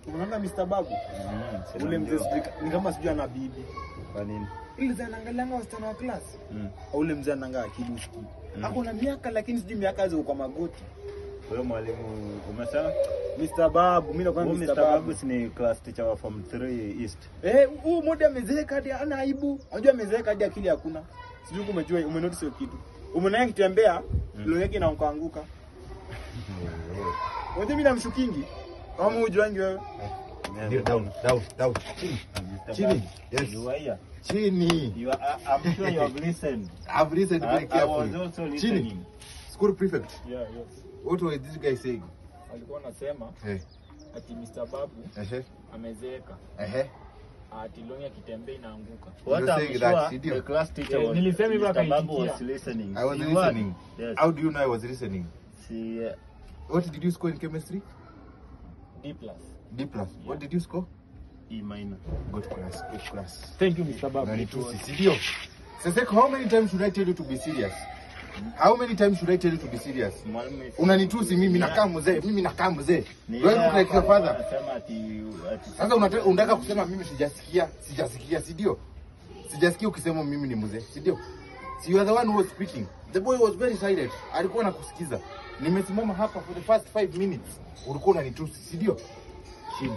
Unaona Mr. Babu? Ule mzee ni kama sijui ana bibi. Kwa nini? Ile za anaangalia wasichana wa class. Ule mzee anaangalia akili usiku. Hakuna miaka lakini sijui miaka hizo kwa magoti. Wewe mwalimu umesema Mr. Babu, mimi nakwambia Mr. Babu ni class teacher wa form 3 East. Huyu mmoja amezeeka hadi ana aibu. Unajua amezeeka hadi akili hakuna. Sijui umejua umenotice hiyo kitu. Umeona nikitembea leo yake inaanguka. Wote mimi namshukingi. Kama ujuangi wewe. Down. Chini. Yes. You are here. Chini. You are, I'm sure you have listened. I've listened very carefully. I was also listening. Chini. School prefect. Yeah, yes. What was this guy saying? Alikuwa anasema ati Mr. Babu amezeeka. Ati longi akitembea inaanguka. What I'm sure the class teacher was nilisema hivyo Mr. Babu was listening. I was listening. Yes. How do you know I was listening? See, what did you score in chemistry? D+. D+. What did you score? E minor. Go to class. Go to class. Thank you, Mr. Babu. Sasa, how many times should I tell you to be serious? How many times should I tell you to be serious? Unanitusi mimi nakaa mzee. Wewe like your father. Sasa unataka kusema mimi sijasikia, si ndio? Sijasikia ukisema mimi ni mzee, si ndio? So you are the one who was speaking. The boy was very silent. Alikuwa anakusikiza. Nimesimama hapa for the first 5 minutes. Ulikuwa unanitusi, si ndio? Chini.